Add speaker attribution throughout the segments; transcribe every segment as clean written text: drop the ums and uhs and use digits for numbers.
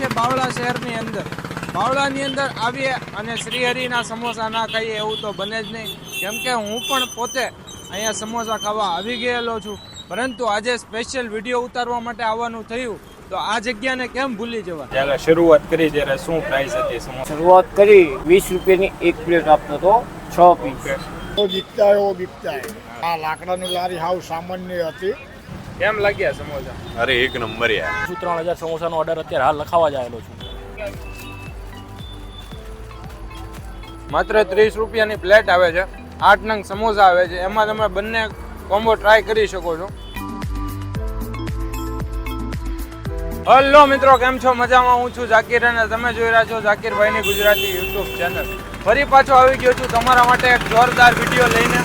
Speaker 1: છે બાવળા શહેરની અંદર. બાવળાની અંદર આવીએ અને શ્રીહરિના સમોસા ના ખાઈએ એવું તો બને જ નહીં, કેમ કે હું પણ પોતે અહીંયા સમોસા ખાવા આવી ગયેલો છું. પરંતુ આજે સ્પેશિયલ વિડીયો ઉતારવા માટે આવવાનું થયું, તો આ જગ્યાને કેમ ભૂલી જવા. જ્યારે શરૂઆત કરી ત્યારે શું પ્રાઇસ હતી સમોસા?
Speaker 2: શરૂઆત કરી 20 રૂપિયાની એક પ્લેટ આપતો તો 6 પીસ.
Speaker 3: તો બીકતા એવો બીકતા. આ લાકડાની લારી હાવ સામાન્ય હતી.
Speaker 1: કેમ લાગ્યા સમોસા?
Speaker 4: અરે એક નંબર યાર.
Speaker 5: 3000 સમોસાનો ઓર્ડર અત્યારે હાલ લખાવા જ આવેલો છું.
Speaker 1: માત્ર 30 રૂપિયાની પ્લેટ આવે છે, 8 નંગ સમોસા આવે છે. એમાં તમે બંને કોમ્બો ટ્રાય કરી શકો છો. હલો મિત્રો, કેમ છો? મજામાં? હું છું ઝાકીર અને તમે જોઈ રહ્યા છો ઝાકીરભાઈની ગુજરાતી યુટ્યુબ ચેનલ. ફરી પાછો આવી ગયો છું તમારા માટે એક જોરદાર વિડીયો લઈને.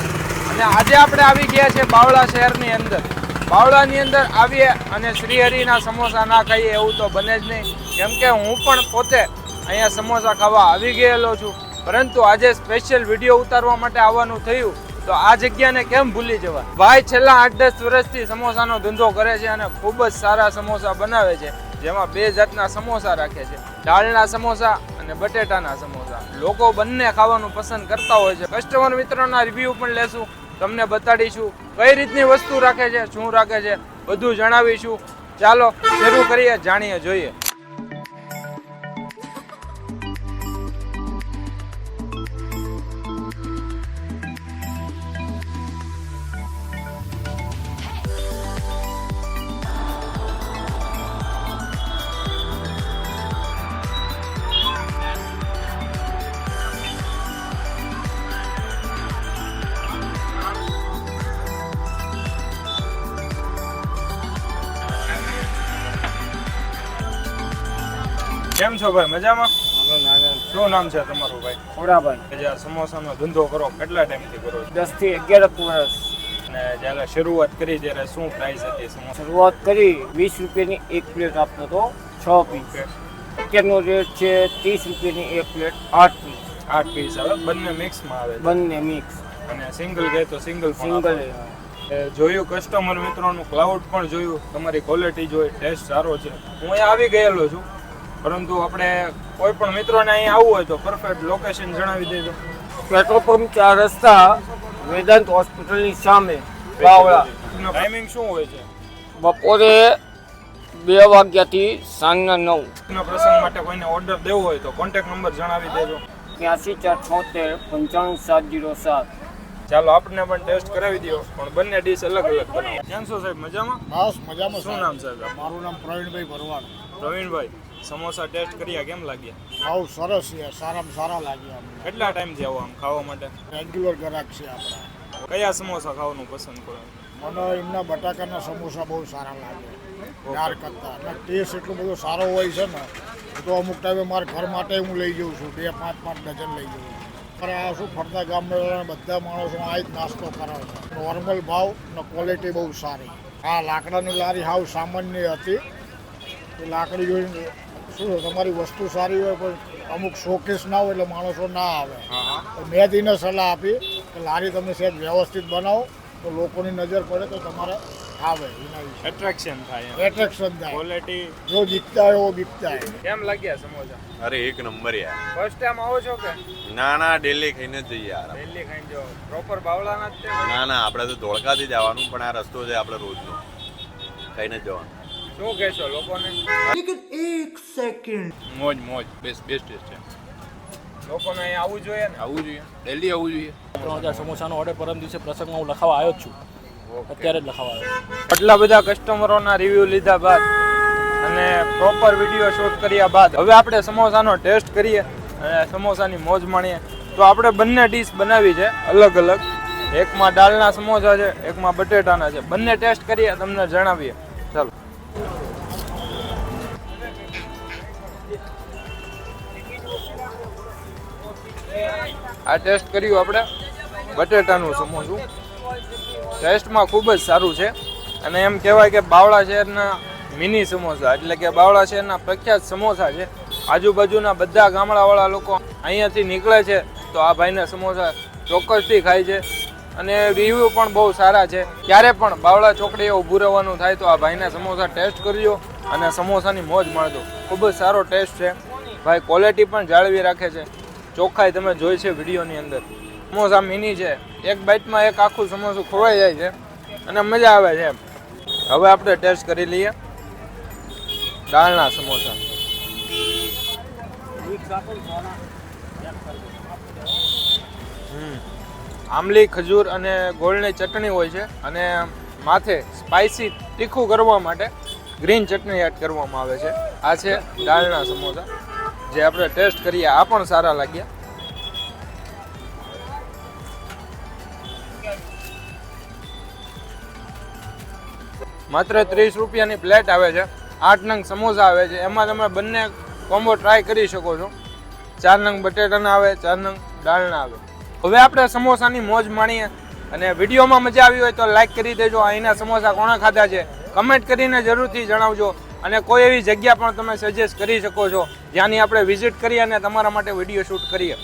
Speaker 1: અને આજે આપણે આવી ગયા છે બાવળા શહેરની અંદર. બાવળાની અંદર આવીએ અને શ્રીહરિના સમોસા ના ખાઈએ એવું તો બને જ નહીં, કેમ કે હું પણ પોતે અહીંયા સમોસા ખાવા આવી ગયેલો છું. પરંતુ આજે સ્પેશિયલ વિડીયો ઉતારવા માટે આવવાનું થયું, તો આ જગ્યાને કેમ ભૂલી જવા. ભાઈ છેલ્લા 8-10 વર્ષથી સમોસાનો ધંધો કરે છે અને ખૂબ જ સારા સમોસા બનાવે છે, જેમાં 2 જાતના સમોસા રાખે છે, દાળના સમોસા અને બટેટાના સમોસા. લોકો બંને ખાવાનું પસંદ કરતા હોય છે. કસ્ટમર મિત્રોના રિવ્યૂ પણ લેશું, તમને બતાડીશું કઈ રીતની વસ્તુ રાખે છે, શું રાખે છે, બધું જણાવીશું. ચાલો શરૂ કરીએ, જાણીએ, જોઈએ. કેમ છો ભાઈ? મજામાં? શું નામ છે તમારું ભાઈ?
Speaker 2: ખોડાભાઈ.
Speaker 1: જે સમોસાનો ધંધો કરો કેટલા ટાઈમથી કરો છો?
Speaker 2: 10 થી 11 વર્ષ.
Speaker 1: અને જ્યારે શરૂઆત કરી ત્યારે શું પ્રાઇસ હતી સમોસા?
Speaker 2: શરૂઆત કરી 20 રૂપિયાની એક પ્લેટ આપતો તો 6 પીસ. અત્યારનો રેટ છે 30 રૂપિયાની એક પ્લેટ 8 પીસ.
Speaker 1: 8 પીસ આવે, બંને મિક્સમાં આવે છે.
Speaker 2: બંને મિક્સ.
Speaker 1: અને સિંગલ કહે તો સિંગલ
Speaker 2: સિંગલ.
Speaker 1: જોયું કસ્ટમર મિત્રોનું ક્લાઉડ પણ જોયું, તમારી ક્વોલિટી જોઈ, ટેસ્ટ સારો છે. હું અહીંયા આવી ગયેલો છું, પરંતુ આપણે કોઈ પણ મિત્રોને અહીંયા આવવું હોય તો પરફેક્ટ લોકેશન જણાવી દેજો.
Speaker 2: પેટ્રોલ પંપ 4 રસ્તા, વેદાંત હોસ્પિટલની સામે, બાવળા.
Speaker 1: ટાઈમિંગ શું હોય છે?
Speaker 2: બપોરે 2 વાગ્યાથી સાંજના 9.
Speaker 1: ના પ્રસંગ માટે કોઈને ઓર્ડર દેવો હોય તો કોન્ટેક્ટ નંબર જણાવી દેજો.
Speaker 2: 83 476 55707.
Speaker 1: ચાલો આપણને પણ ટેસ્ટ કરાવી દો, પણ બંને ડીશ અલગ અલગ બનાવો. કેમ છો સાહેબ? મજામાં?
Speaker 3: બસ મજામાં.
Speaker 1: શું નામ સાહેબ?
Speaker 3: મારું નામ પ્રવીણભાઈ ભરવાડ.
Speaker 1: પ્રવીણભાઈ, સમોસા ટેસ્ટ કર્યા, કેમ લાગ્યા?
Speaker 3: બહુ સરસ છે, સારામાં સારા લાગ્યા અમને.
Speaker 1: કેટલા ટાઈમથી આવો આમ ખાવા માટે?
Speaker 3: રેગ્યુલર ગ્રાહક છે આપણા.
Speaker 1: કયા સમોસા ખાવાનું પસંદ કરો?
Speaker 3: મને એમના બટાકાના સમોસા બહુ સારા લાગે યાર કરતા. અને ટેસ્ટ એટલો બધો સારો હોય છે ને, તો અમુક ટાઈમે મારા ઘર માટે હું લઈ જાઉં છું, 2-5 ડઝન લઈ જાઉં છું. પણ આ શું ફરતા ગામના બધા માણસો આ જ નાસ્તો કરે છે. નોર્મલ ભાવ અને ક્વોલિટી બહુ સારી. આ લાકડાની લારી હાવ સામાન્ય હતી. એ લાકડી જોઈને શું તમારી વસ્તુ સારી હોય પણ અમુક શોકેસ ના હોય એટલે માણસો ના આવે. મેં તેને સલાહ આપી કે લારી તમે સહેજ વ્યવસ્થિત બનાવો તો લોકોની નજર પડે તો તમારે આવે. એના વિશે
Speaker 1: એટ્રેક્શન થાય.
Speaker 3: એટ્રેક્શન થાય.
Speaker 1: ક્વોલિટી
Speaker 3: જો જીતતા એવો બીકતા.
Speaker 1: કેમ લાગ્યા સમોસા?
Speaker 4: અરે એક નંબર યાર.
Speaker 1: ફર્સ્ટ ટાઈમ આવો છો કે?
Speaker 4: ના ડેલી ખાઈને જ જઈએ યાર.
Speaker 1: દિલ્હી ખાઈને જો પ્રોપર બાવળાના જ છે?
Speaker 4: ના આપણે તો ધોળકાથી જવાનું, પણ આ રસ્તો છે આપણે રોજનો, ખાઈને જ જવાનું.
Speaker 1: શું કહેશો લોકોને?
Speaker 3: એક સેકન્ડ.
Speaker 4: મોજ બેસ્ટ છે.
Speaker 1: લોકોને અહીંયા આવવું જોઈએ ને?
Speaker 4: આવવું જોઈએ, ડેલી આવવું જોઈએ.
Speaker 5: 3000 સમોસાનો ઓર્ડર પરમ દિવસે પ્રસંગમાં હું લખાવા આવ્યો જ છું. અત્યારે જ લખાવા આવ્યો.
Speaker 1: આટલા બધા કસ્ટમરોના રિવ્યુ લીધા બાદ અને પ્રોપર વિડીયો શૂટ કર્યા બાદ હવે આપણે સમોસાનો ટેસ્ટ કરીએ અને સમોસાની મોજ માણીએ. તો આપણે બંને ડીશ બનાવી છે અલગ અલગ. એકમાં દાળના સમોસા છે, એકમાં બટેટાના છે. બંને ટેસ્ટ કરીએ, તમને જણાવીએ. ચાલો. આ ટેસ્ટ કર્યું આપણે બટેટાનું સમોસું. ટેસ્ટમાં ખૂબ જ સારું છે અને એમ કહેવાય કે બાવળા શહેરના મિની સમોસા, એટલે કે બાવળા શહેરના પ્રખ્યાત સમોસા છે. આજુબાજુના બધા ગામડાવાળા લોકો અહીંયાથી નીકળે છે તો આ ભાઈના સમોસા ચોક્કસથી ખાય છે અને રિવ્યૂ પણ બહુ સારા છે. ક્યારે પણ બાવળા ચોકડીએ ઊભું રહેવાનું થાય તો આ ભાઈના સમોસા ટેસ્ટ કરજો અને સમોસાની મોજ માણજો. ખૂબ જ સારો ટેસ્ટ છે. ભાઈ ક્વોલિટી પણ જાળવી રાખે છે. ચોખ્ખાઈ તમે જોઈ છે વિડીયોની અંદર. સમોસા મિની છે, એક બાઇટમાં એક આખું સમોસું ખોવાઈ જાય છે અને મજા આવે છે. હવે આપણે ટેસ્ટ કરી લઈએ દાળના સમોસા. આંબલી, ખજૂર અને ગોળની ચટણી હોય છે અને માથે સ્પાઇસી તીખું કરવા માટે ગ્રીન ચટણી એડ કરવામાં આવે છે. આ છે દાળના સમોસા જે આપણે ટેસ્ટ કરીએ. આ પણ સારા લાગ્યા. માત્ર 30 રૂપિયાની પ્લેટ આવે છે. 8 નંગ સમોસા આવે છે. એમાં તમે બંને કોમ્બો ટ્રાય કરી શકો છો. 4 નંગ બટેટાના આવે, 4 નંગ દાળના આવે. હવે આપણે સમોસાની મોજ માણીએ અને વિડીયોમાં મજા આવી હોય તો લાઈક કરી દેજો. અહીંના સમોસા કોણે ખાધા છે કમેન્ટ કરીને જરૂરથી જણાવજો. અને કોઈ એવી જગ્યા પણ તમે સજેસ્ટ કરી શકો છો જ્યાંની આપણે વિઝિટ કરીએ અને તમારા માટે વિડીયો શૂટ કરીએ.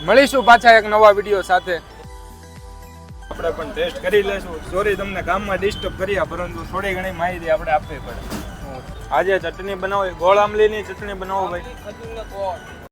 Speaker 1: મળીશું પાછા એક નવા વિડીયો સાથે. આપણે પણ ટેસ્ટ કરી લેશું. સોરી તમને ગામમાં ડિસ્ટર્બ કર્યા, પરંતુ થોડી ઘણી માહિતી આપણે આપવી પડે. આજે ચટણી બનાવો, ગોળ આંબલીની ચટણી બનાવો ભાઈ.